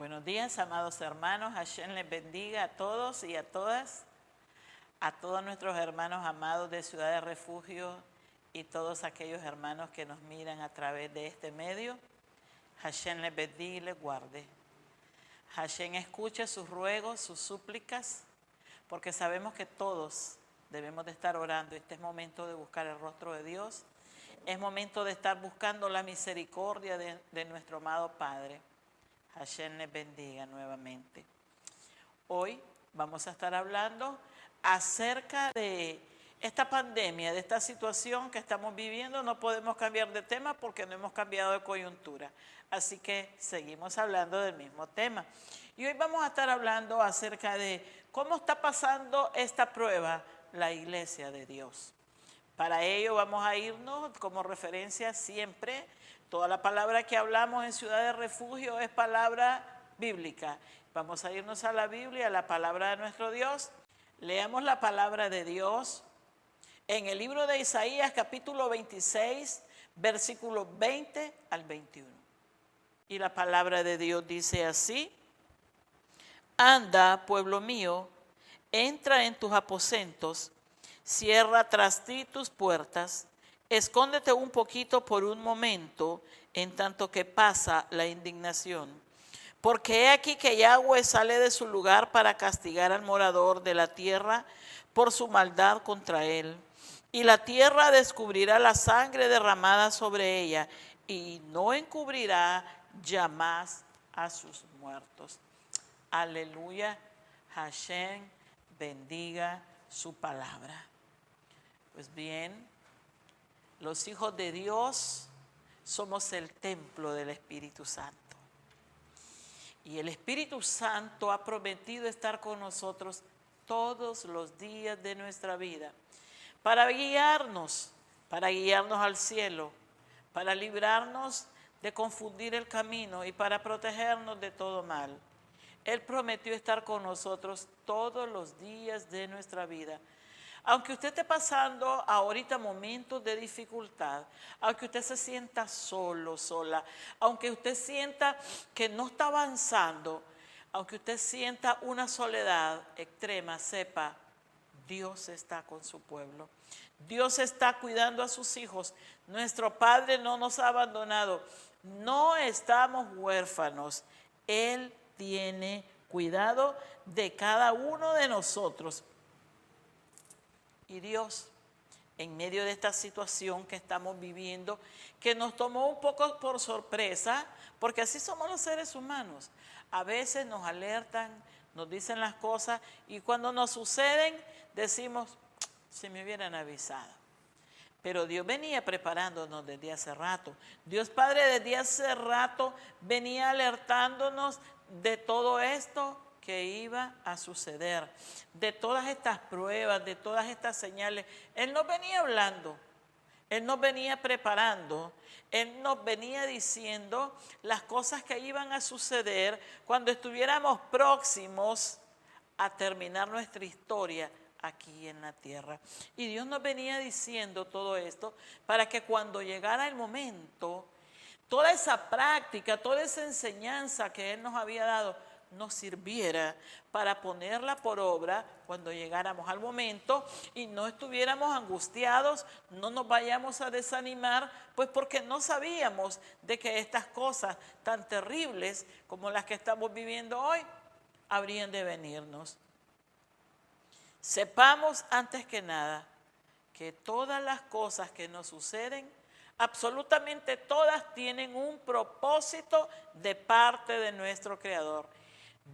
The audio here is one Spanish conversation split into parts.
Buenos días, amados hermanos. Hashem les bendiga a todos y a todas, a todos nuestros hermanos amados de Ciudad de Refugio y todos aquellos hermanos que nos miran a través de este medio. Hashem les bendiga y les guarde. Hashem escuche sus ruegos, sus súplicas, porque sabemos que todos debemos de estar orando. Este es momento de buscar el rostro de Dios. Es momento de estar buscando la misericordia de nuestro amado Padre. Hashem les bendiga nuevamente. Hoy vamos a estar hablando acerca de esta pandemia, de esta situación que estamos viviendo. No podemos cambiar de tema porque no hemos cambiado de coyuntura. Así que seguimos hablando del mismo tema. Y hoy vamos a estar hablando acerca de cómo está pasando esta prueba la Iglesia de Dios. Para ello vamos a irnos como referencia siempre. Toda la palabra que hablamos en Ciudad de Refugio es palabra bíblica. Vamos a irnos a la Biblia, a la palabra de nuestro Dios. Leamos la palabra de Dios en el libro de Isaías, capítulo 26, versículos 20 al 21. Y la palabra de Dios dice así: Anda, pueblo mío, entra en tus aposentos, cierra tras ti tus puertas. Escóndete un poquito por un momento, en tanto que pasa la indignación. Porque he aquí que Yahweh sale de su lugar para castigar al morador de la tierra por su maldad contra él. Y la tierra descubrirá la sangre derramada sobre ella, y no encubrirá ya más a sus muertos. Aleluya. Hashem bendiga su palabra. Pues bien, los hijos de Dios somos el templo del Espíritu Santo. Y el Espíritu Santo ha prometido estar con nosotros todos los días de nuestra vida para guiarnos al cielo, para librarnos de confundir el camino y para protegernos de todo mal. Él prometió estar con nosotros todos los días de nuestra vida. Aunque usted esté pasando ahorita momentos de dificultad, aunque usted se sienta solo, sola, aunque usted sienta que no está avanzando, aunque usted sienta una soledad extrema, sepa, Dios está con su pueblo. Dios está cuidando a sus hijos. Nuestro Padre no nos ha abandonado. No estamos huérfanos. Él tiene cuidado de cada uno de nosotros. Y Dios, en medio de esta situación que estamos viviendo, que nos tomó un poco por sorpresa, porque así somos los seres humanos. A veces nos alertan, nos dicen las cosas, y cuando nos suceden, decimos, si me hubieran avisado. Pero Dios venía preparándonos desde hace rato. Dios Padre desde hace rato venía alertándonos de todo esto que iba a suceder, de todas estas pruebas, de todas estas señales. Él nos venía hablando, Él nos venía preparando, Él nos venía diciendo las cosas que iban a suceder cuando estuviéramos próximos a terminar nuestra historia aquí en la tierra. Y Dios nos venía diciendo todo esto para que cuando llegara el momento, toda esa práctica, toda esa enseñanza que Él nos había dado, nos sirviera para ponerla por obra cuando llegáramos al momento y no estuviéramos angustiados, no nos vayamos a desanimar, pues porque no sabíamos de que estas cosas tan terribles como las que estamos viviendo hoy habrían de venirnos. Sepamos antes que nada que todas las cosas que nos suceden, absolutamente todas tienen un propósito de parte de nuestro Creador.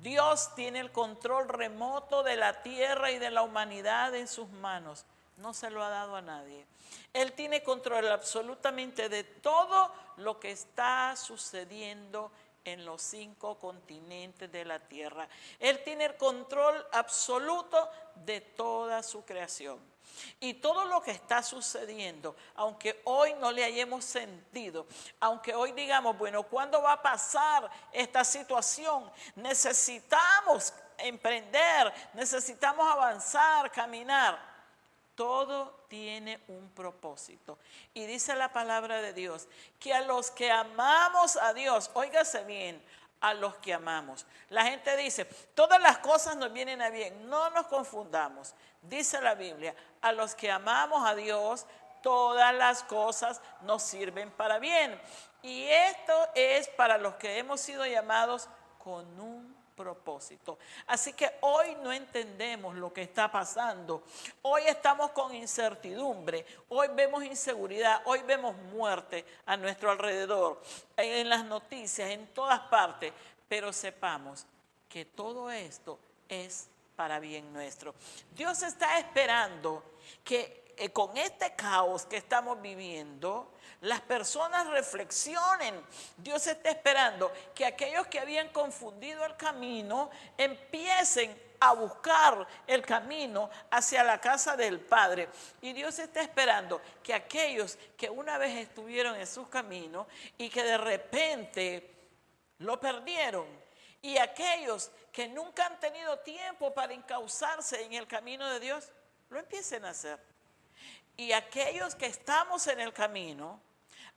Dios tiene el control remoto de la tierra y de la humanidad en sus manos. No se lo ha dado a nadie. Él tiene control absolutamente de todo lo que está sucediendo en los 5 continentes de la tierra. Él tiene el control absoluto de toda su creación. Y todo lo que está sucediendo, aunque hoy no le hayamos sentido, aunque hoy digamos, bueno, ¿cuándo va a pasar esta situación? Necesitamos emprender, necesitamos avanzar, caminar. Todo tiene un propósito. Y dice la palabra de Dios, que a los que amamos a Dios, óigase bien, a los que amamos. La gente dice, todas las cosas nos vienen a bien. No nos confundamos. Dice la Biblia, a los que amamos a Dios, todas las cosas nos sirven para bien. Y esto es para los que hemos sido llamados con un propósito. Así que hoy no entendemos lo que está pasando. Hoy estamos con incertidumbre. Hoy vemos inseguridad. Hoy vemos muerte a nuestro alrededor. En las noticias, en todas partes. Pero sepamos que todo esto es para bien nuestro. Dios está esperando que con este caos que estamos viviendo, las personas reflexionen. Dios está esperando que aquellos que habían confundido el camino empiecen a buscar el camino hacia la casa del Padre. Y Dios está esperando que aquellos que una vez estuvieron en sus caminos y que de repente lo perdieron, y aquellos que nunca han tenido tiempo para encauzarse en el camino de Dios, lo empiecen a hacer. Y aquellos que estamos en el camino,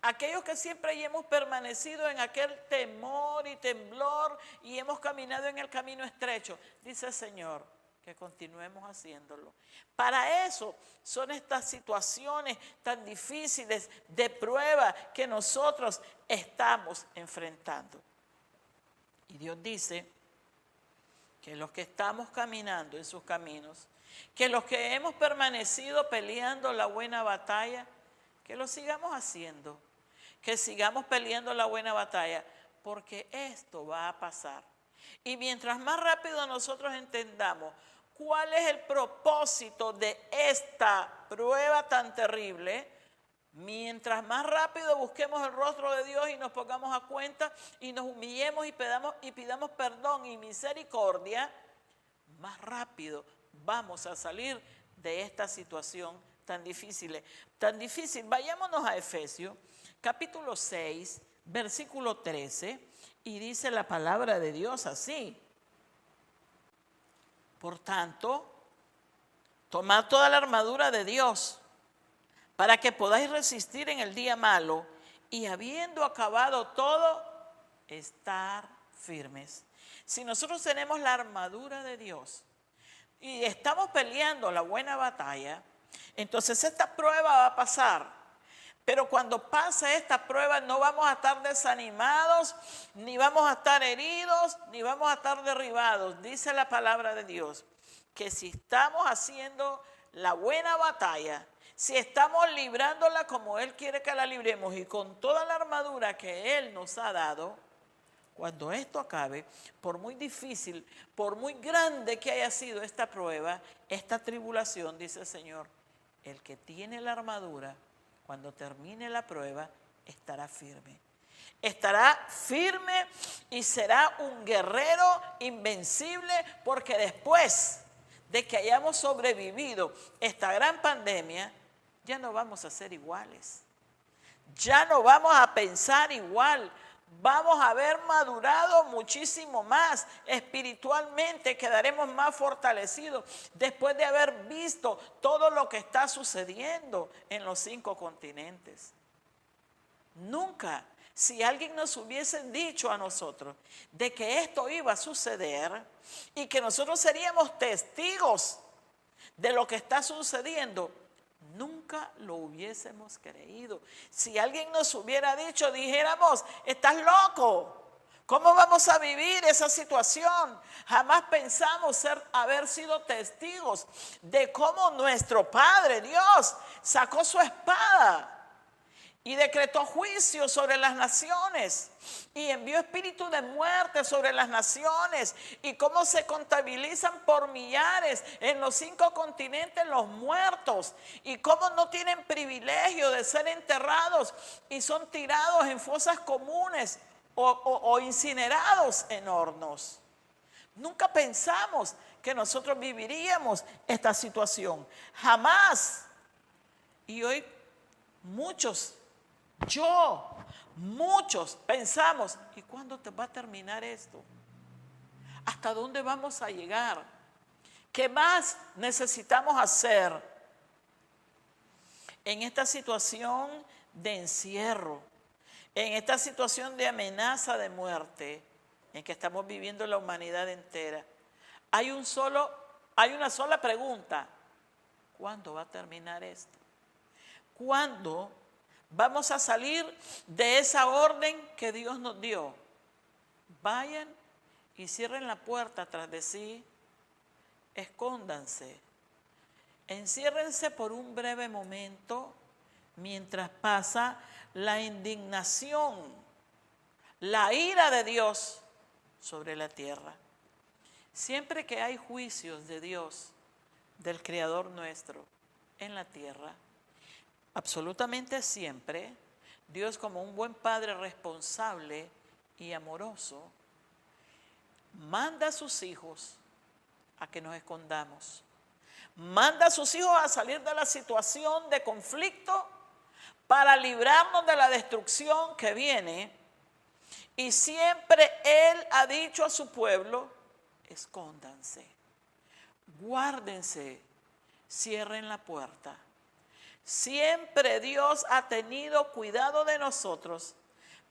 aquellos que siempre hemos permanecido en aquel temor y temblor y hemos caminado en el camino estrecho, dice el Señor, que continuemos haciéndolo. Para eso son estas situaciones tan difíciles de prueba que nosotros estamos enfrentando. Y Dios dice que los que estamos caminando en sus caminos, que los que hemos permanecido peleando la buena batalla, que lo sigamos haciendo, que sigamos peleando la buena batalla, porque esto va a pasar. Y mientras más rápido nosotros entendamos cuál es el propósito de esta prueba tan terrible, mientras más rápido busquemos el rostro de Dios y nos pongamos a cuenta y nos humillemos y pidamos perdón y misericordia, más rápido vamos a salir de esta situación tan difícil. Vayámonos a Efesios, capítulo 6, versículo 13, y dice la palabra de Dios así. Por tanto, tomad toda la armadura de Dios, para que podáis resistir en el día malo, y habiendo acabado todo, estar firmes. Si nosotros tenemos la armadura de Dios y estamos peleando la buena batalla, entonces esta prueba va a pasar. Pero cuando pase esta prueba no vamos a estar desanimados, ni vamos a estar heridos, ni vamos a estar derribados. Dice la palabra de Dios que si estamos haciendo la buena batalla, si estamos librándola como Él quiere que la libremos y con toda la armadura que Él nos ha dado, cuando esto acabe, por muy difícil, por muy grande que haya sido esta prueba, esta tribulación, dice el Señor, el que tiene la armadura, cuando termine la prueba, estará firme. Estará firme y será un guerrero invencible, porque después de que hayamos sobrevivido esta gran pandemia, ya no vamos a ser iguales. Ya no vamos a pensar igual. Vamos a haber madurado muchísimo más. Espiritualmente quedaremos más fortalecidos después de haber visto todo lo que está sucediendo en los 5 continentes. Nunca, si alguien nos hubiese dicho a nosotros de que esto iba a suceder y que nosotros seríamos testigos de lo que está sucediendo, nunca lo hubiésemos creído. Si alguien nos hubiera dicho, dijéramos, estás loco, ¿cómo vamos a vivir esa situación? Jamás pensamos haber sido testigos de cómo nuestro Padre Dios sacó su espada y decretó juicio sobre las naciones y envió espíritu de muerte sobre las naciones, y cómo se contabilizan por millares en los 5 continentes los muertos, y cómo no tienen privilegio de ser enterrados y son tirados en fosas comunes o incinerados en hornos. Nunca pensamos que nosotros viviríamos esta situación, jamás. Y hoy muchos pensamos, ¿y cuándo te va a terminar esto? ¿Hasta dónde vamos a llegar? ¿Qué más necesitamos hacer en esta situación de encierro, en esta situación de amenaza de muerte, en que estamos viviendo la humanidad entera, hay una sola pregunta: ¿cuándo va a terminar esto? ¿Cuándo vamos a salir de esa orden que Dios nos dio? Vayan y cierren la puerta tras de sí, escóndanse, enciérrense por un breve momento mientras pasa la indignación, la ira de Dios sobre la tierra. Siempre que hay juicios de Dios, del Creador nuestro, en la tierra, absolutamente siempre, Dios, como un buen padre responsable y amoroso, manda a sus hijos a que nos escondamos. Manda a sus hijos a salir de la situación de conflicto para librarnos de la destrucción que viene. Y siempre Él ha dicho a su pueblo: escóndanse, guárdense, cierren la puerta. Siempre Dios ha tenido cuidado de nosotros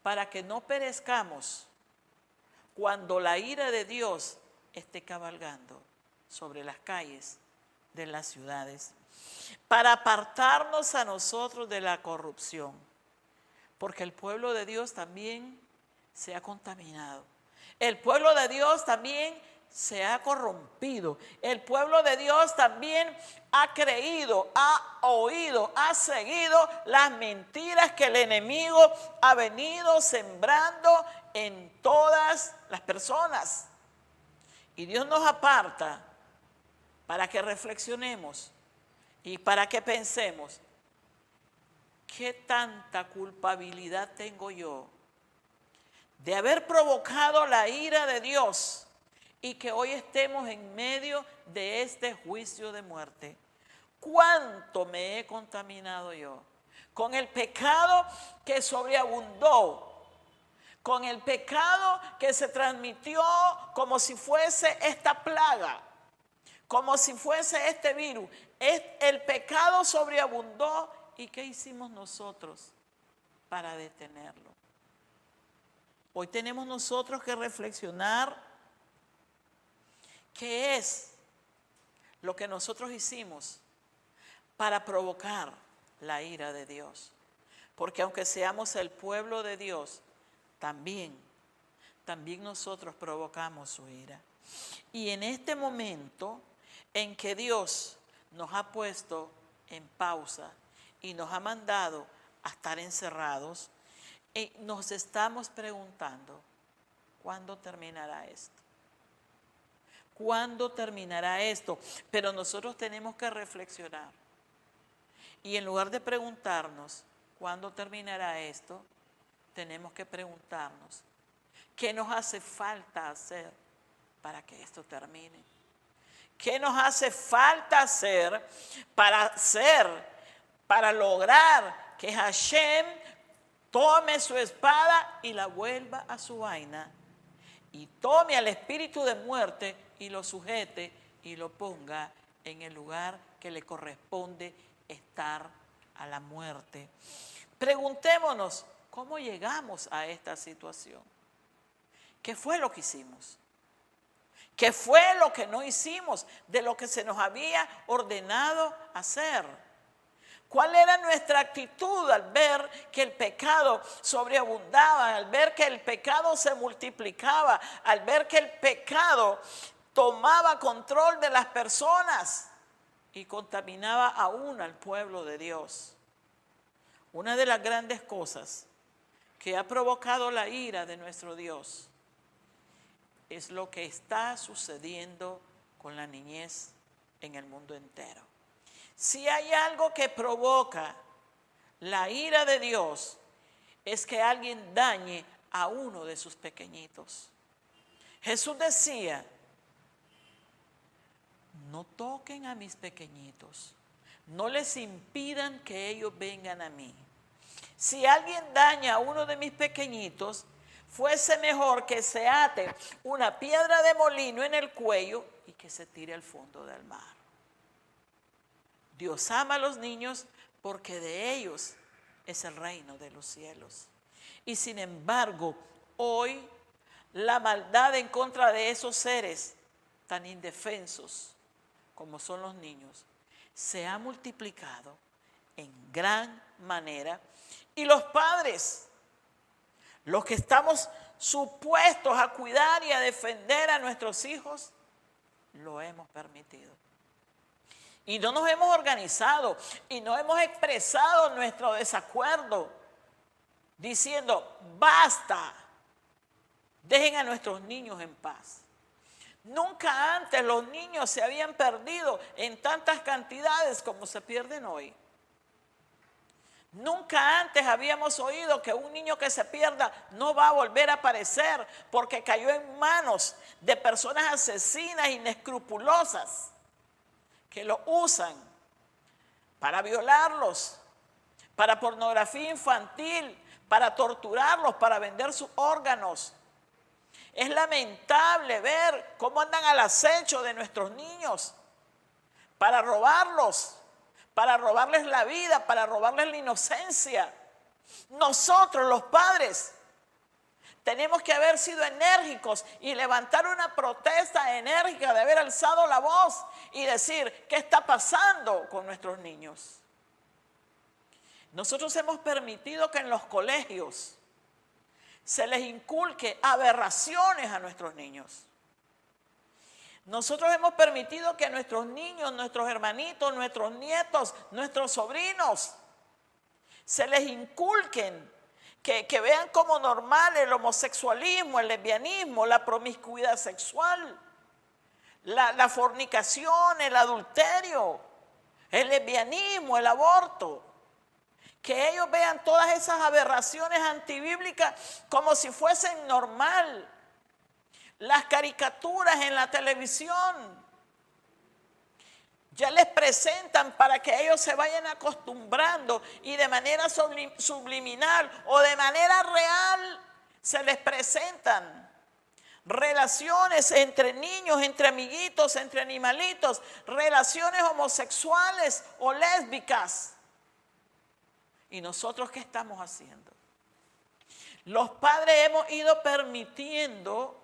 para que no perezcamos cuando la ira de Dios esté cabalgando sobre las calles de las ciudades, para apartarnos a nosotros de la corrupción, porque el pueblo de Dios también se ha contaminado. El pueblo de Dios también se ha corrompido. El pueblo de Dios también ha creído, ha oído, ha seguido las mentiras que el enemigo ha venido sembrando en todas las personas. Y Dios nos aparta para que reflexionemos y para que pensemos: ¿qué tanta culpabilidad tengo yo de haber provocado la ira de Dios y que hoy estemos en medio de este juicio de muerte? ¿Cuánto me he contaminado yo con el pecado que sobreabundó, con el pecado que se transmitió como si fuese esta plaga, como si fuese este virus? El pecado sobreabundó, ¿y qué hicimos nosotros para detenerlo? Hoy tenemos nosotros que reflexionar qué es lo que nosotros hicimos para provocar la ira de Dios. Porque aunque seamos el pueblo de Dios, también nosotros provocamos su ira. Y en este momento en que Dios nos ha puesto en pausa y nos ha mandado a estar encerrados, nos estamos preguntando: ¿cuándo terminará esto? ¿Cuándo terminará esto? Pero nosotros tenemos que reflexionar. Y en lugar de preguntarnos ¿cuándo terminará esto?, tenemos que preguntarnos: ¿qué nos hace falta hacer para que esto termine? ¿Qué nos hace falta hacer para lograr que Hashem tome su espada y la vuelva a su vaina, y tome al espíritu de muerte y lo sujete y lo ponga en el lugar que le corresponde estar, a la muerte? Preguntémonos: ¿cómo llegamos a esta situación? ¿Qué fue lo que hicimos? ¿Qué fue lo que no hicimos de lo que se nos había ordenado hacer? ¿Cuál era nuestra actitud al ver que el pecado sobreabundaba, al ver que el pecado se multiplicaba, al ver que el pecado tomaba control de las personas y contaminaba aún al pueblo de Dios? Una de las grandes cosas que ha provocado la ira de nuestro Dios es lo que está sucediendo con la niñez en el mundo entero. Si hay algo que provoca la ira de Dios, es que alguien dañe a uno de sus pequeñitos. Jesús decía: no toquen a mis pequeñitos, no les impidan que ellos vengan a mí. Si alguien daña a uno de mis pequeñitos, fuese mejor que se ate una piedra de molino en el cuello y que se tire al fondo del mar. Dios ama a los niños porque de ellos es el reino de los cielos. Y sin embargo, hoy la maldad en contra de esos seres tan indefensos como son los niños se ha multiplicado en gran manera. Y los padres, los que estamos supuestos a cuidar y a defender a nuestros hijos, lo hemos permitido. Y no nos hemos organizado y no hemos expresado nuestro desacuerdo diciendo, basta, dejen a nuestros niños en paz. Nunca antes los niños se habían perdido en tantas cantidades como se pierden hoy. Nunca antes habíamos oído que un niño que se pierda no va a volver a aparecer porque cayó en manos de personas asesinas, inescrupulosas, que lo usan para violarlos, para pornografía infantil, para torturarlos, para vender sus órganos. Es lamentable ver cómo andan al acecho de nuestros niños para robarlos, para robarles la vida, para robarles la inocencia. Nosotros, los padres, tenemos que haber sido enérgicos y levantar una protesta enérgica de haber alzado la voz y decir, ¿qué está pasando con nuestros niños? Nosotros hemos permitido que en los colegios se les inculque aberraciones a nuestros niños. Nosotros hemos permitido que nuestros niños, nuestros hermanitos, nuestros nietos, nuestros sobrinos, se les inculquen, que vean como normal el homosexualismo, el lesbianismo, la promiscuidad sexual, la fornicación, el adulterio, el lesbianismo, el aborto. Que ellos vean todas esas aberraciones antibíblicas como si fuesen normal. Las caricaturas en la televisión ya les presentan para que ellos se vayan acostumbrando y de manera subliminal o de manera real se les presentan relaciones entre niños, entre amiguitos, entre animalitos, relaciones homosexuales o lésbicas. ¿Y nosotros qué estamos haciendo? Los padres hemos ido permitiendo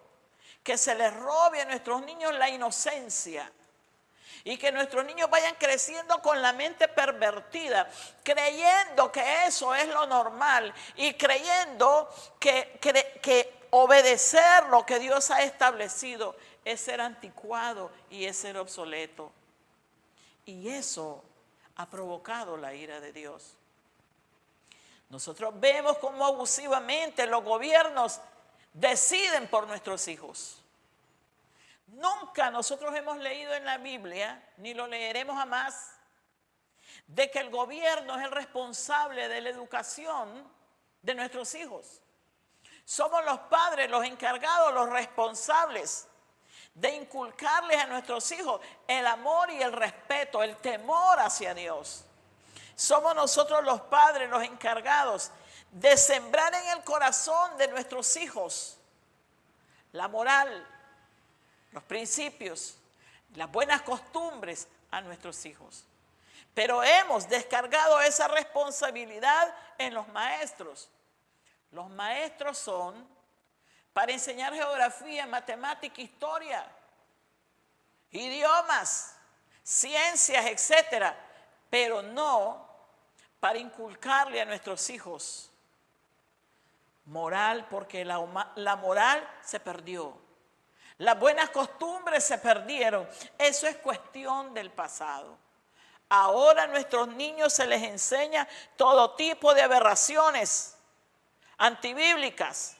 que se les robe a nuestros niños la inocencia y que nuestros niños vayan creciendo con la mente pervertida, creyendo que eso es lo normal y creyendo que obedecer lo que Dios ha establecido es ser anticuado y es ser obsoleto. Y eso ha provocado la ira de Dios. Nosotros vemos cómo abusivamente los gobiernos deciden por nuestros hijos. Nunca nosotros hemos leído en la Biblia, ni lo leeremos jamás, de que el gobierno es el responsable de la educación de nuestros hijos. Somos los padres, los encargados, los responsables de inculcarles a nuestros hijos el amor y el respeto, el temor hacia Dios. Somos nosotros los padres los encargados de sembrar en el corazón de nuestros hijos la moral, los principios, las buenas costumbres a nuestros hijos. Pero hemos descargado esa responsabilidad en los maestros. Los maestros son para enseñar geografía, matemática, historia, idiomas, ciencias, etcétera, pero no para inculcarle a nuestros hijos moral, porque la moral se perdió. Las buenas costumbres se perdieron. Eso es cuestión del pasado. Ahora a nuestros niños se les enseña todo tipo de aberraciones antibíblicas.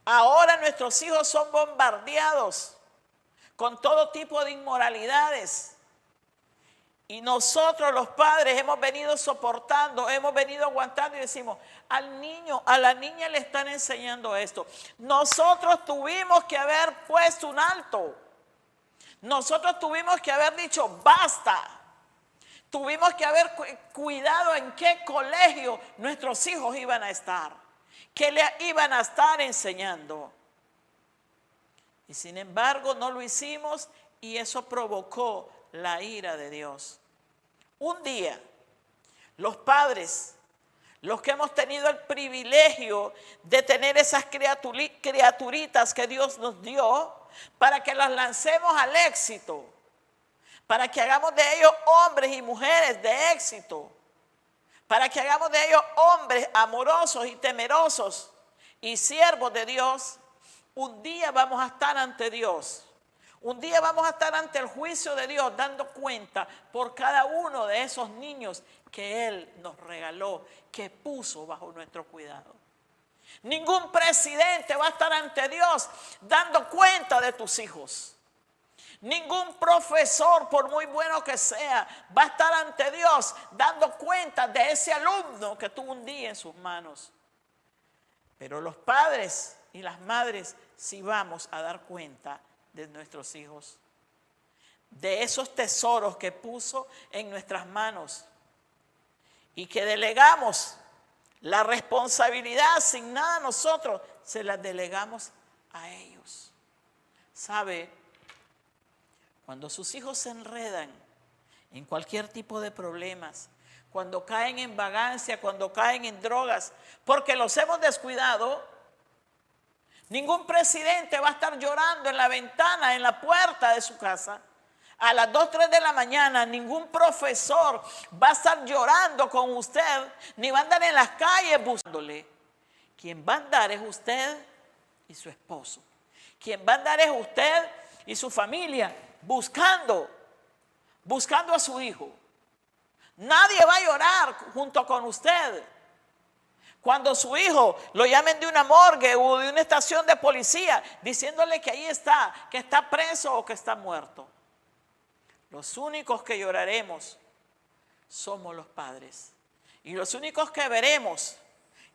Ahora nuestros hijos son bombardeados con todo tipo de inmoralidades. Y nosotros los padres hemos venido soportando, hemos venido aguantando y decimos, al niño, a la niña le están enseñando esto. Nosotros tuvimos que haber puesto un alto. Nosotros tuvimos que haber dicho, basta. Tuvimos que haber cuidado en qué colegio nuestros hijos iban a estar, qué le iban a estar enseñando. Y sin embargo no lo hicimos y eso provocó la ira de Dios. Un día, los padres, los que hemos tenido el privilegio de tener esas criaturitas que Dios nos dio, para que las lancemos al éxito, para que hagamos de ellos hombres y mujeres de éxito, para que hagamos de ellos hombres amorosos y temerosos y siervos de Dios. Un día vamos a estar ante Dios. Un día vamos a estar ante el juicio de Dios dando cuenta por cada uno de esos niños que Él nos regaló, que puso bajo nuestro cuidado. Ningún presidente va a estar ante Dios dando cuenta de tus hijos. Ningún profesor, por muy bueno que sea, va a estar ante Dios dando cuenta de ese alumno que tuvo un día en sus manos. Pero los padres y las madres sí vamos a dar cuenta de nuestros hijos, de esos tesoros que puso en nuestras manos y que delegamos la responsabilidad asignada a nosotros, se la delegamos a ellos. ¿Sabe? Cuando sus hijos se enredan en cualquier tipo de problemas, cuando caen en vagancia, cuando caen en drogas, porque los hemos descuidado, ningún presidente va a estar llorando en la ventana, en la puerta de su casa. A las 2, 3 de la mañana, ningún profesor va a estar llorando con usted, ni va a andar en las calles buscándole. Quien va a andar es usted y su esposo. Quien va a andar es usted y su familia, buscando a su hijo. Nadie va a llorar junto con usted. Cuando su hijo lo llamen de una morgue o de una estación de policía, diciéndole que ahí está, que está preso o que está muerto. Los únicos que lloraremos somos los padres. Y los únicos que veremos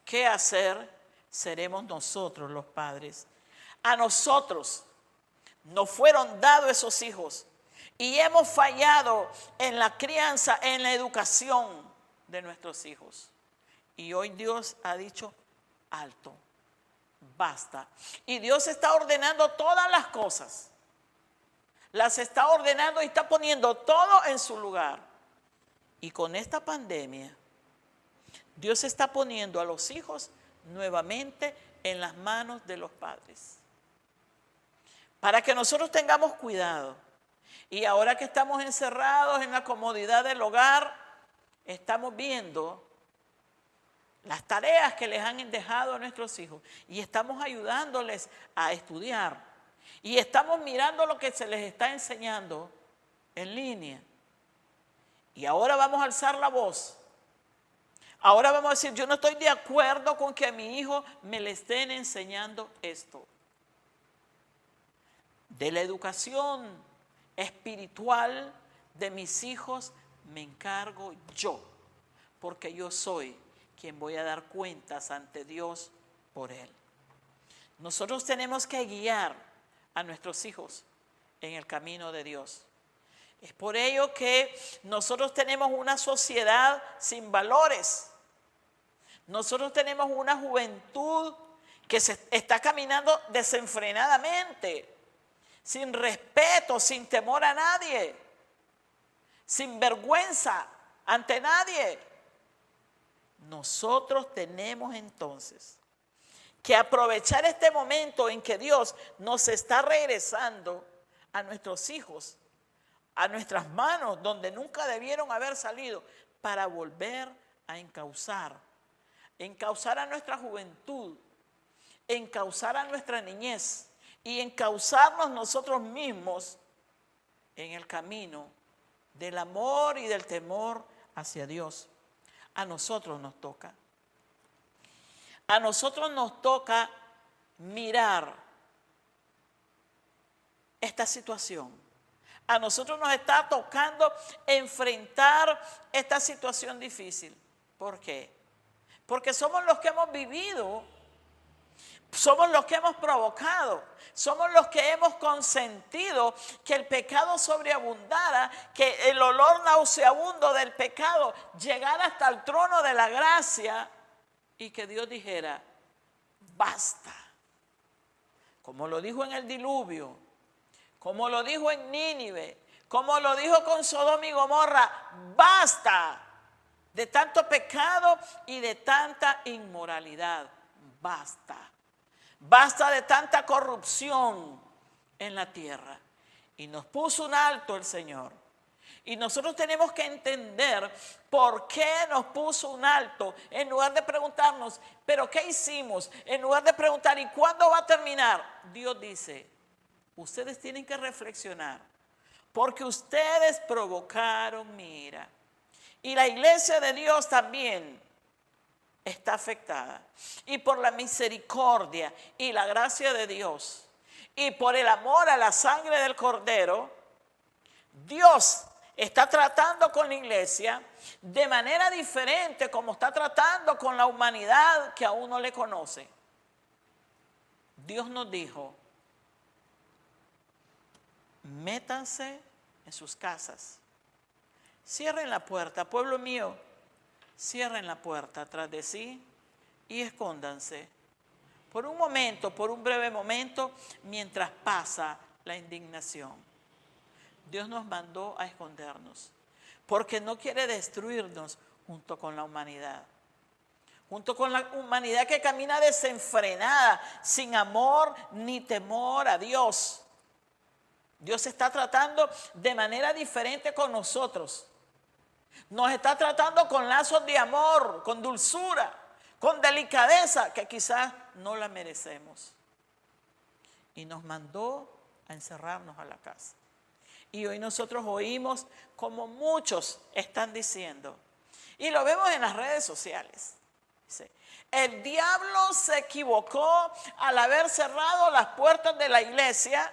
qué hacer seremos nosotros los padres. A nosotros nos fueron dados esos hijos y hemos fallado en la crianza, en la educación de nuestros hijos. Y hoy Dios ha dicho, alto, basta. Y Dios está ordenando todas las cosas. Las está ordenando y está poniendo todo en su lugar. Y con esta pandemia, Dios está poniendo a los hijos nuevamente en las manos de los padres. Para que nosotros tengamos cuidado. Y ahora que estamos encerrados en la comodidad del hogar, estamos viendo las tareas que les han dejado a nuestros hijos y estamos ayudándoles a estudiar y estamos mirando lo que se les está enseñando en línea. Y ahora vamos a alzar la voz. Ahora vamos a decir, yo no estoy de acuerdo con que a mi hijo me le estén enseñando esto. De la educación espiritual de mis hijos me encargo yo, porque yo soy quien voy a dar cuentas ante Dios por él. Nosotros tenemos que guiar a nuestros hijos en el camino de Dios. Es por ello que nosotros tenemos una sociedad sin valores. Nosotros tenemos una juventud que se está caminando desenfrenadamente, sin respeto, sin temor a nadie, sin vergüenza ante nadie. Nosotros tenemos entonces que aprovechar este momento en que Dios nos está regresando a nuestros hijos, a nuestras manos, donde nunca debieron haber salido, para volver a encauzar a nuestra juventud, encauzar a nuestra niñez y encauzarnos nosotros mismos en el camino del amor y del temor hacia Dios. A nosotros nos toca. A nosotros nos toca mirar esta situación. A nosotros nos está tocando enfrentar esta situación difícil. ¿Por qué? Porque somos los que hemos vivido, somos los que hemos provocado, somos los que hemos consentido que el pecado sobreabundara, que el olor nauseabundo del pecado llegara hasta el trono de la gracia y que Dios dijera, basta. Como lo dijo en el diluvio, como lo dijo en Nínive, como lo dijo con Sodoma y Gomorra, basta. de tanto pecado y de tanta inmoralidad. Basta. Basta de tanta corrupción en la tierra. Y nos puso un alto el Señor. Y nosotros tenemos que entender por qué nos puso un alto. En lugar de preguntarnos, ¿pero qué hicimos? En lugar de preguntar, ¿y cuándo va a terminar? Dios dice, ustedes tienen que reflexionar. Porque ustedes provocaron mi ira. Y la iglesia de Dios también está afectada. Y por la misericordia y la gracia de Dios, y por el amor a la sangre del Cordero, Dios está tratando con la iglesia de manera diferente como está tratando con la humanidad que aún no le conoce. Dios nos dijo, métanse en sus casas, cierren la puerta, pueblo mío, cierren la puerta tras de sí y escóndanse por un momento, por un breve momento, mientras pasa la indignación. Dios nos mandó a escondernos porque no quiere destruirnos junto con la humanidad. Junto con la humanidad que camina desenfrenada, sin amor ni temor a Dios. Dios está tratando de manera diferente con nosotros. Nos está tratando con lazos de amor, con dulzura, con delicadeza que quizás no la merecemos. Y nos mandó a encerrarnos a la casa. Y hoy nosotros oímos como muchos están diciendo, y lo vemos en las redes sociales. Dice, el diablo se equivocó al haber cerrado las puertas de la iglesia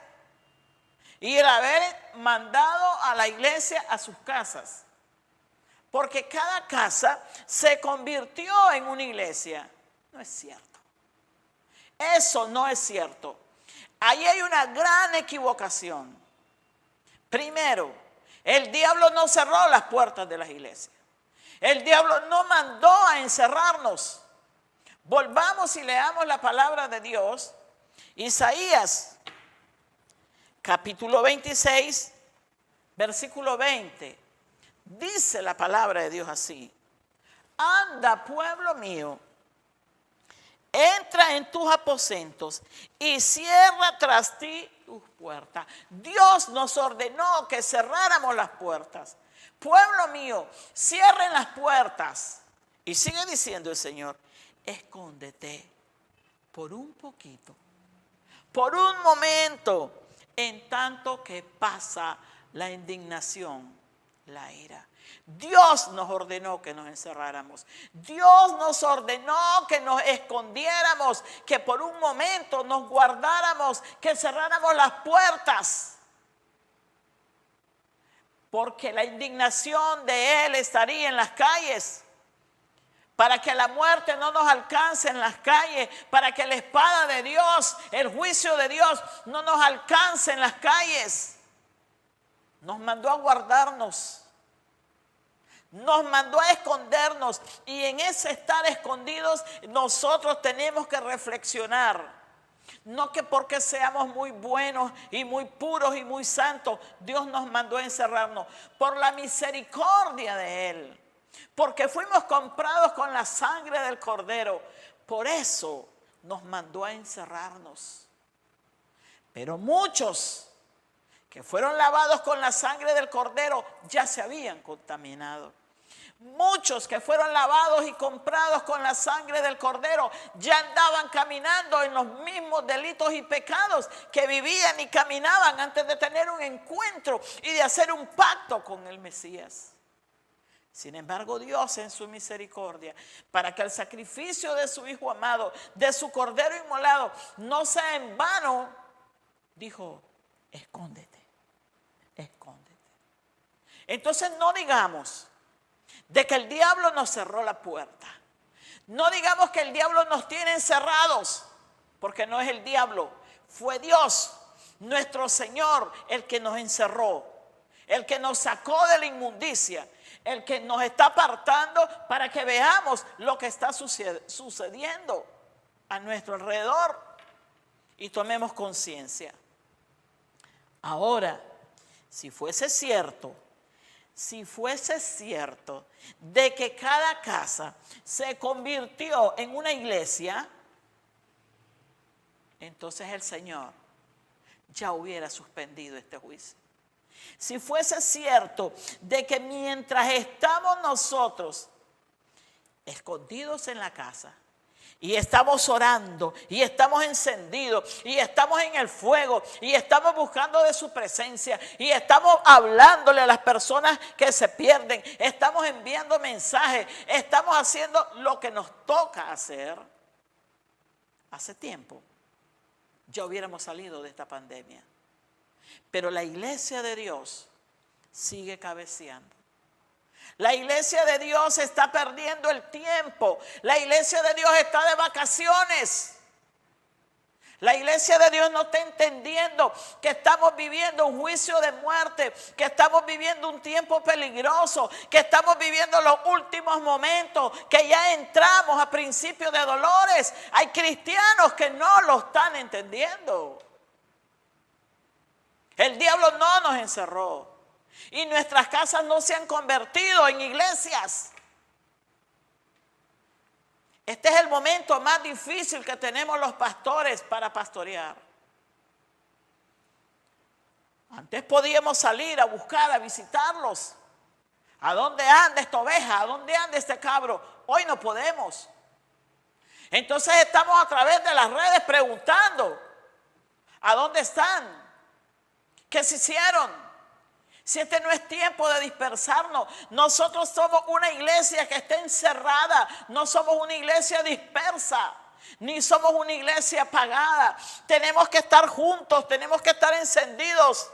y el haber mandado a la iglesia a sus casas. Porque cada casa se convirtió en una iglesia. No es cierto. Eso no es cierto. Ahí hay una gran equivocación. Primero, el diablo no cerró las puertas de las iglesias. El diablo no mandó a encerrarnos. Volvamos y leamos la palabra de Dios. Isaías, capítulo 26, versículo 20. Dice la palabra de Dios así. Anda, pueblo mío, entra en tus aposentos y cierra tras ti tus puertas. Dios nos ordenó que cerráramos las puertas. Pueblo mío, cierren las puertas. Y sigue diciendo el Señor, escóndete por un poquito, por un momento, en tanto que pasa la indignación, la ira. Dios nos ordenó que nos encerráramos. Dios nos ordenó que nos escondiéramos, que por un momento nos guardáramos, que cerráramos las puertas. Porque la indignación de Él estaría en las calles. Para que la muerte no nos alcance en las calles. Para que la espada de Dios, el juicio de Dios, no nos alcance en las calles. Nos mandó a guardarnos. Nos mandó a escondernos y en ese estar escondidos nosotros tenemos que reflexionar. No que porque seamos muy buenos y muy puros y muy santos, Dios nos mandó a encerrarnos. Por la misericordia de Él. Porque fuimos comprados con la sangre del Cordero. Por eso nos mandó a encerrarnos. Pero muchos que fueron lavados con la sangre del Cordero ya se habían contaminado. Muchos que fueron lavados y comprados con la sangre del Cordero ya andaban caminando en los mismos delitos y pecados que vivían y caminaban antes de tener un encuentro y de hacer un pacto con el Mesías. Sin embargo, Dios en su misericordia, para que el sacrificio de su Hijo amado, de su Cordero inmolado, no sea en vano, dijo, escóndete, escóndete. Entonces no digamos de que el diablo nos cerró la puerta. No digamos que el diablo nos tiene encerrados, porque no es el diablo, fue Dios, nuestro Señor, el que nos encerró, el que nos sacó de la inmundicia, el que nos está apartando para que veamos lo que está sucediendo a nuestro alrededor y tomemos conciencia. Ahora, si fuese cierto si fuese cierto de que cada casa se convirtió en una iglesia, entonces el Señor ya hubiera suspendido este juicio. Si fuese cierto de que mientras estamos nosotros escondidos en la casa y estamos orando y estamos encendidos y estamos en el fuego y estamos buscando de su presencia y estamos hablándole a las personas que se pierden, estamos enviando mensajes, estamos haciendo lo que nos toca hacer, hace tiempo ya hubiéramos salido de esta pandemia. Pero la iglesia de Dios sigue cabeceando. La iglesia de Dios está perdiendo el tiempo. La iglesia de Dios está de vacaciones. La iglesia de Dios no está entendiendo que estamos viviendo un juicio de muerte, que estamos viviendo un tiempo peligroso, que estamos viviendo los últimos momentos, que ya entramos a principios de dolores. Hay cristianos que no lo están entendiendo. El diablo no nos encerró y nuestras casas no se han convertido en iglesias. Este es el momento más difícil que tenemos los pastores para pastorear. Antes podíamos salir a buscar, a visitarlos. ¿A dónde anda esta oveja? ¿A dónde anda este cabro? Hoy no podemos. Entonces estamos a través de las redes preguntando, ¿a dónde están? ¿Qué se hicieron? Si este no es tiempo de dispersarnos, nosotros somos una iglesia que está encerrada, no somos una iglesia dispersa, ni somos una iglesia apagada. Tenemos que estar juntos, tenemos que estar encendidos,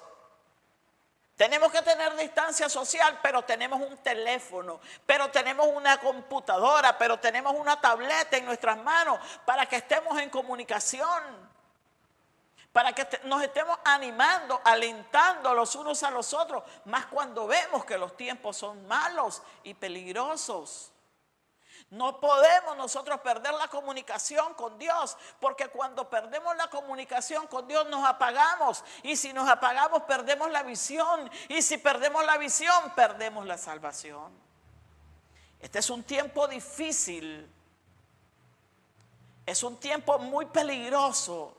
tenemos que tener distancia social, pero tenemos un teléfono, pero tenemos una computadora, pero tenemos una tableta en nuestras manos para que estemos en comunicación. Para que nos estemos animando, alentando los unos a los otros, más cuando vemos que los tiempos son malos y peligrosos. No podemos nosotros perder la comunicación con Dios, porque cuando perdemos la comunicación con Dios nos apagamos, y si nos apagamos perdemos la visión, y si perdemos la visión perdemos la salvación. Este es un tiempo difícil, es un tiempo muy peligroso.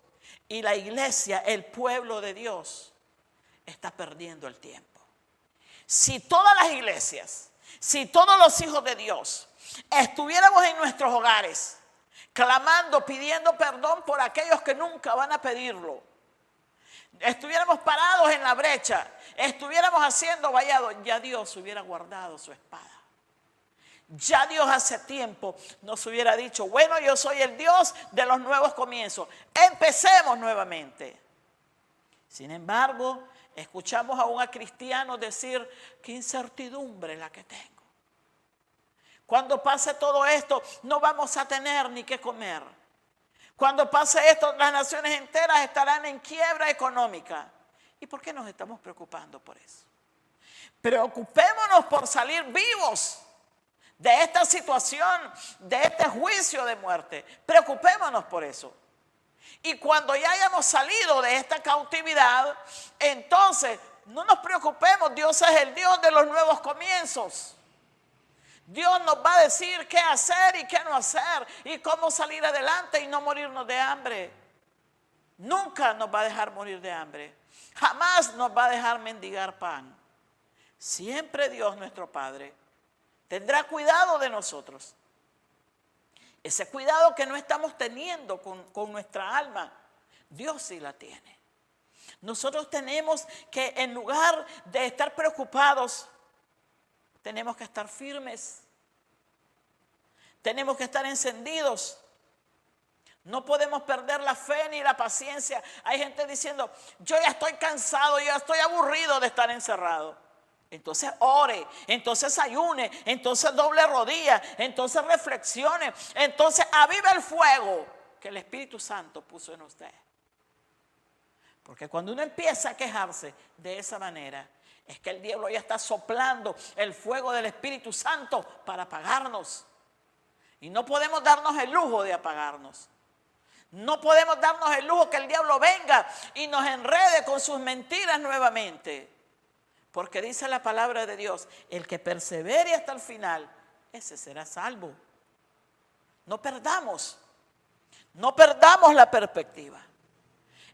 Y la iglesia, el pueblo de Dios, está perdiendo el tiempo. Si todas las iglesias, si todos los hijos de Dios estuviéramos en nuestros hogares, clamando, pidiendo perdón por aquellos que nunca van a pedirlo, estuviéramos parados en la brecha, estuviéramos haciendo vallado, ya Dios hubiera guardado su espada. Ya Dios hace tiempo nos hubiera dicho, bueno, yo soy el Dios de los nuevos comienzos. Empecemos nuevamente. Sin embargo, escuchamos a un cristiano decir, qué incertidumbre la que tengo. Cuando pase todo esto, no vamos a tener ni qué comer. Cuando pase esto, las naciones enteras estarán en quiebra económica. ¿Y por qué nos estamos preocupando por eso? Preocupémonos por salir vivos de esta situación, de este juicio de muerte. Preocupémonos por eso. Y cuando ya hayamos salido de esta cautividad, entonces no nos preocupemos. Dios es el Dios de los nuevos comienzos. Dios nos va a decir qué hacer y qué no hacer, y cómo salir adelante y no morirnos de hambre. Nunca nos va a dejar morir de hambre. Jamás nos va a dejar mendigar pan. Siempre Dios, nuestro Padre, tendrá cuidado de nosotros. Ese cuidado que no estamos teniendo con nuestra alma, Dios sí la tiene. Nosotros tenemos que, en lugar de estar preocupados, tenemos que estar firmes. Tenemos que estar encendidos. No podemos perder la fe ni la paciencia. Hay gente diciendo, yo ya estoy cansado, yo ya estoy aburrido de estar encerrado. Entonces ore, entonces ayune, entonces doble rodilla, entonces reflexione, entonces avive el fuego que el Espíritu Santo puso en usted. Porque cuando uno empieza a quejarse de esa manera, es que el diablo ya está soplando el fuego del Espíritu Santo para apagarnos. Y no podemos darnos el lujo de apagarnos. No podemos darnos el lujo que el diablo venga y nos enrede con sus mentiras nuevamente. Porque dice la palabra de Dios, el que persevere hasta el final, ese será salvo. No perdamos la perspectiva.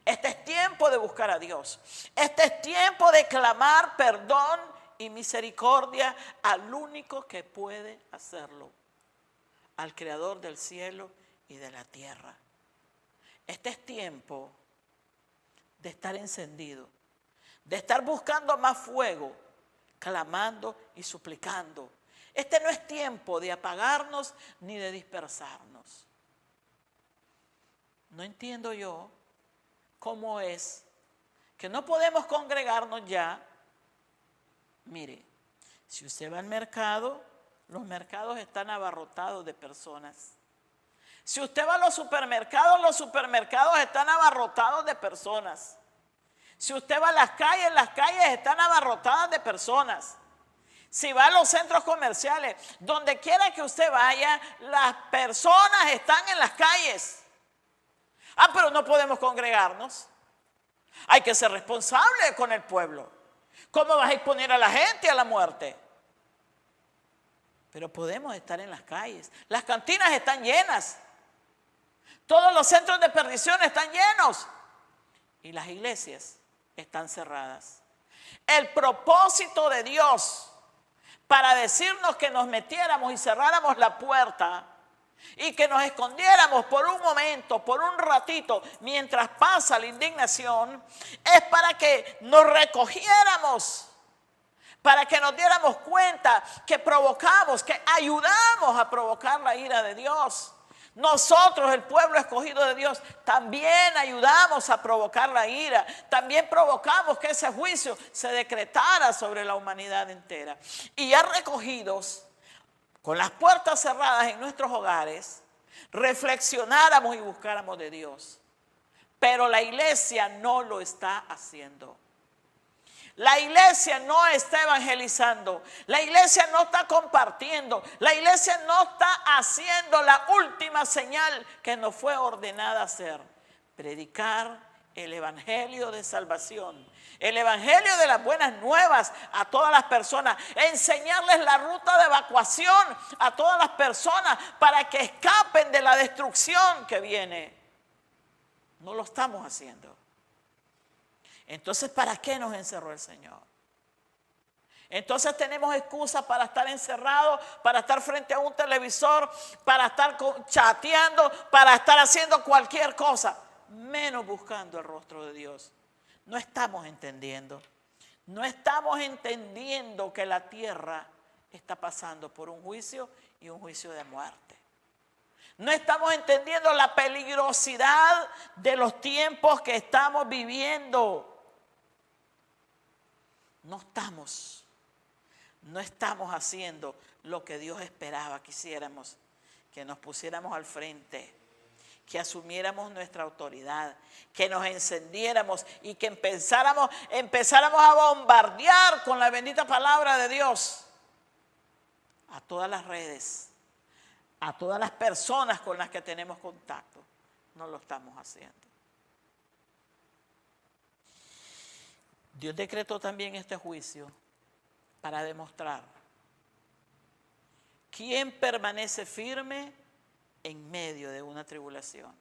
Este es tiempo de buscar a Dios. Este es tiempo de clamar perdón y misericordia al único que puede hacerlo, al Creador del cielo y de la tierra. Este es tiempo de estar encendido, de estar buscando más fuego, clamando y suplicando. Este no es tiempo de apagarnos ni de dispersarnos. No entiendo yo cómo es que no podemos congregarnos ya. Mire, si usted va al mercado, los mercados están abarrotados de personas. Si usted va a los supermercados están abarrotados de personas. Si usted va a las calles están abarrotadas de personas. Si va a los centros comerciales, donde quiera que usted vaya, las personas están en las calles. Ah, pero no podemos congregarnos. Hay que ser responsable con el pueblo. ¿Cómo vas a exponer a la gente a la muerte? Pero podemos estar en las calles. Las cantinas están llenas. Todos los centros de perdición están llenos. Y las iglesias están cerradas. El propósito de Dios para decirnos que nos metiéramos y cerráramos la puerta y que nos escondiéramos por un momento, por un ratito, mientras pasa la indignación, es para que nos recogiéramos, para que nos diéramos cuenta que provocamos, que ayudamos a provocar la ira de Dios. Nosotros, el pueblo escogido de Dios, también ayudamos a provocar la ira. También provocamos que ese juicio se decretara sobre la humanidad entera. Y ya recogidos, con las puertas cerradas en nuestros hogares, reflexionáramos y buscáramos de Dios. Pero la iglesia no lo está haciendo. La iglesia no está evangelizando, la iglesia no está compartiendo, la iglesia no está haciendo la última señal que nos fue ordenada hacer: predicar el evangelio de salvación, el evangelio de las buenas nuevas a todas las personas, enseñarles la ruta de evacuación a todas las personas para que escapen de la destrucción que viene. No lo estamos haciendo. Entonces, ¿para qué nos encerró el Señor? Entonces tenemos excusas para estar encerrados, para estar frente a un televisor, para estar chateando, para estar haciendo cualquier cosa, menos buscando el rostro de Dios. No estamos entendiendo. No estamos entendiendo que la tierra está pasando por un juicio y un juicio de muerte. No estamos entendiendo la peligrosidad de los tiempos que estamos viviendo. No estamos haciendo lo que Dios esperaba que hiciéramos, que nos pusiéramos al frente, que asumiéramos nuestra autoridad, que nos encendiéramos y que empezáramos a bombardear con la bendita palabra de Dios a todas las redes, a todas las personas con las que tenemos contacto. No lo estamos haciendo. Dios decretó también este juicio para demostrar quién permanece firme en medio de una tribulación.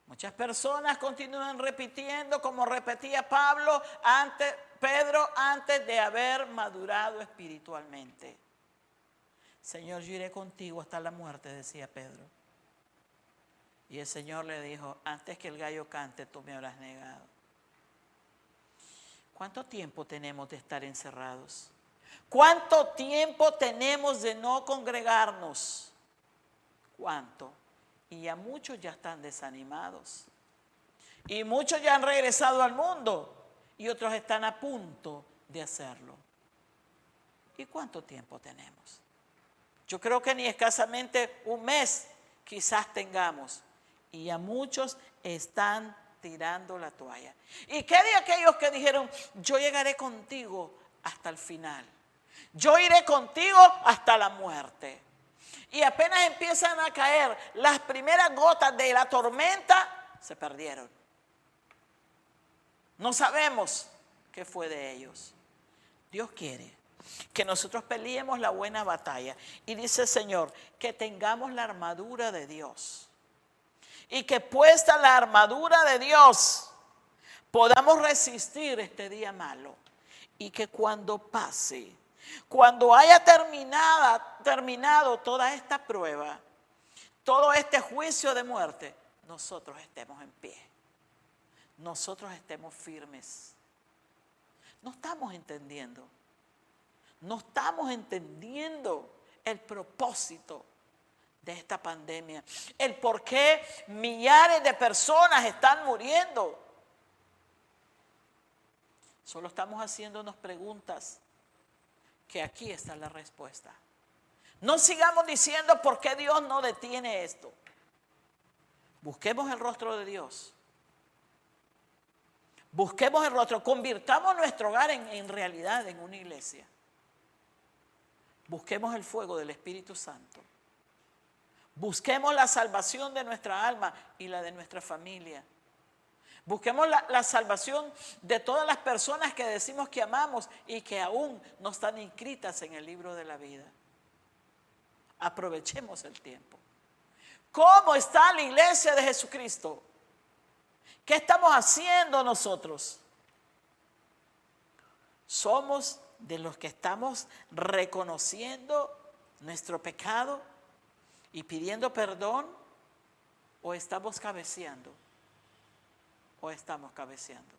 Muchas personas continúan repitiendo como repetía Pedro antes de haber madurado espiritualmente. Señor, yo iré contigo hasta la muerte, decía Pedro. Y el Señor le dijo: antes que el gallo cante, tú me habrás negado. ¿Cuánto tiempo tenemos de estar encerrados? ¿Cuánto tiempo tenemos de no congregarnos? ¿Cuánto? Y ya muchos ya están desanimados. Y muchos ya han regresado al mundo. Y otros están a punto de hacerlo. ¿Y cuánto tiempo tenemos? Yo creo que ni escasamente un mes quizás tengamos. Y ya muchos están tirando la toalla. ¿Y qué de aquellos que dijeron: yo llegaré contigo hasta el final? Yo iré contigo hasta la muerte. Y apenas empiezan a caer las primeras gotas de la tormenta, se perdieron. No sabemos qué fue de ellos. Dios quiere que nosotros peleemos la buena batalla. Y dice el Señor, que tengamos la armadura de Dios. Y que puesta la armadura de Dios, podamos resistir este día malo. Y que cuando pase, cuando haya terminado toda esta prueba, todo este juicio de muerte, nosotros estemos en pie. Nosotros estemos firmes. No estamos entendiendo. No estamos entendiendo el propósito de esta pandemia. El por qué millares de personas están muriendo. Solo estamos haciéndonos preguntas que aquí está la respuesta. No sigamos diciendo por qué Dios no detiene esto. Busquemos el rostro de Dios. Busquemos el rostro. Convirtamos nuestro hogar en realidad en una iglesia. Busquemos el fuego del Espíritu Santo. Busquemos la salvación de nuestra alma y la de nuestra familia. Busquemos la salvación de todas las personas que decimos que amamos y que aún no están inscritas en el libro de la vida. Aprovechemos el tiempo. ¿Cómo está la iglesia de Jesucristo? ¿Qué estamos haciendo nosotros? ¿Somos de los que estamos reconociendo nuestro pecado y pidiendo perdón? ¿O estamos cabeceando? ¿O estamos cabeceando?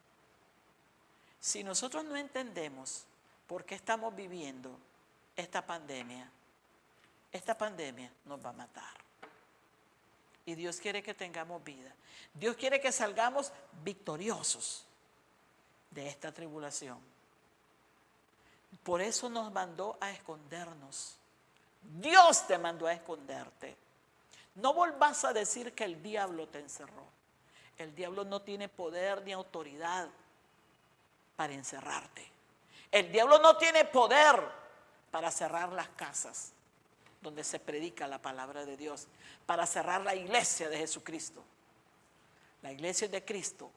Si nosotros no entendemos por qué estamos viviendo esta pandemia nos va a matar. Y Dios quiere que tengamos vida. Dios quiere que salgamos victoriosos de esta tribulación. Por eso nos mandó a escondernos. Dios te mandó a esconderte. No volvás a decir que el diablo te encerró. El diablo no tiene poder ni autoridad para encerrarte. El diablo no tiene poder para cerrar las casas donde se predica la palabra de Dios, para cerrar la iglesia de Jesucristo. La iglesia es de Cristo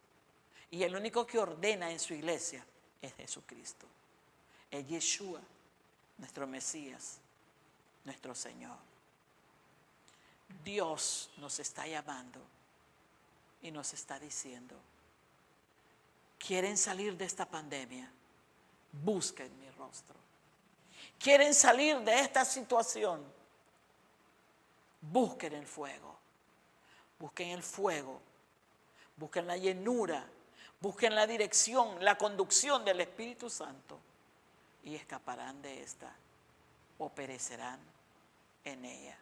y el único que ordena en su iglesia es Jesucristo. Es Yeshua, nuestro Mesías, nuestro Señor. Dios nos está llamando y nos está diciendo, ¿quieren salir de esta pandemia? Busquen mi rostro. ¿Quieren salir de esta situación? Busquen el fuego. Busquen el fuego. Busquen la llenura. Busquen la dirección, la conducción del Espíritu Santo. Y escaparán de esta o perecerán en ella.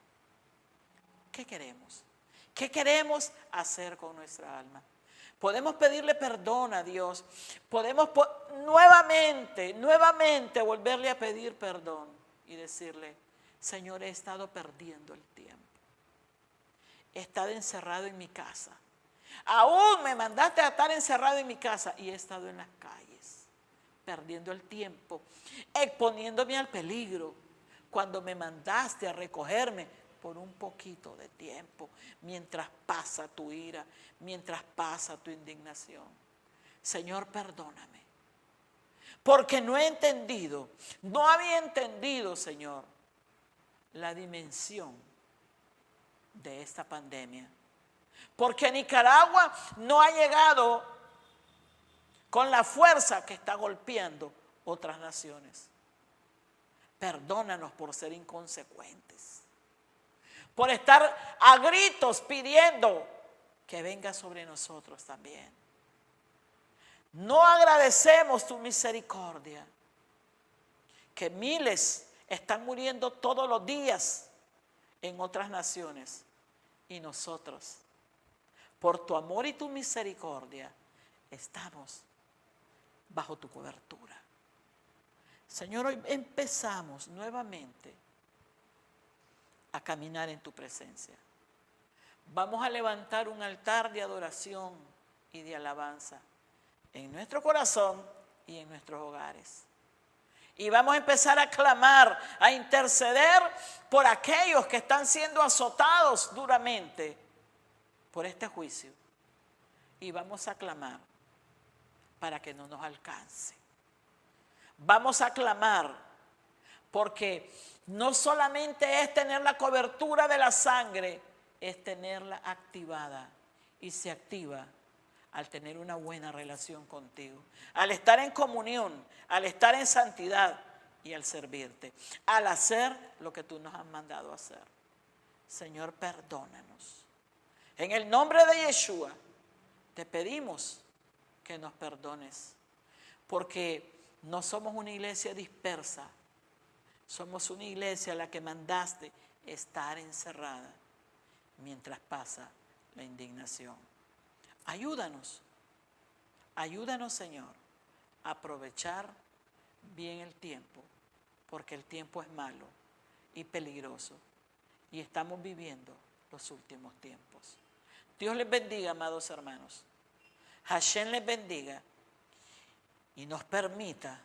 ¿Qué queremos? ¿Qué queremos hacer con nuestra alma? Podemos pedirle perdón a Dios. Podemos nuevamente volverle a pedir perdón y decirle, Señor, he estado perdiendo el tiempo. He estado encerrado en mi casa. Aún me mandaste a estar encerrado en mi casa y he estado en las calles, perdiendo el tiempo, exponiéndome al peligro, cuando me mandaste a recogerme por un poquito de tiempo, mientras pasa tu ira, mientras pasa tu indignación. Señor, perdóname, porque no he entendido, no había entendido, Señor, la dimensión de esta pandemia. Porque Nicaragua no ha llegado con la fuerza que está golpeando otras naciones. Perdónanos por ser inconsecuentes, por estar a gritos pidiendo que venga sobre nosotros también. No agradecemos tu misericordia, que miles están muriendo todos los días en otras naciones y nosotros, por tu amor y tu misericordia, estamos bajo tu cobertura. Señor, hoy empezamos nuevamente a caminar en tu presencia. Vamos a levantar un altar de adoración y de alabanza en nuestro corazón y en nuestros hogares. Y vamos a empezar a clamar, a interceder por aquellos que están siendo azotados duramente por este juicio. Y vamos a clamar para que no nos alcance. Vamos a clamar, porque no solamente es tener la cobertura de la sangre, es tenerla activada, y se activa al tener una buena relación contigo, al estar en comunión, al estar en santidad y al servirte, al hacer lo que tú nos has mandado a hacer. Señor, perdónanos. En el nombre de Yeshua te pedimos que nos perdones, porque no somos una iglesia dispersa, somos una iglesia a la que mandaste estar encerrada mientras pasa la indignación. Ayúdanos, ayúdanos, Señor, a aprovechar bien el tiempo, porque el tiempo es malo y peligroso y estamos viviendo los últimos tiempos. Dios les bendiga, amados hermanos. Hashem les bendiga y nos permita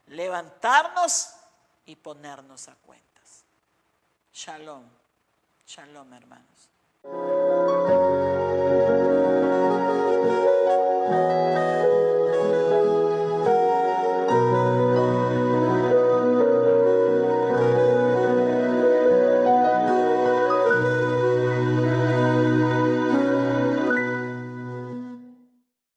levantarnos y ponernos a cuentas. Shalom, shalom, hermanos.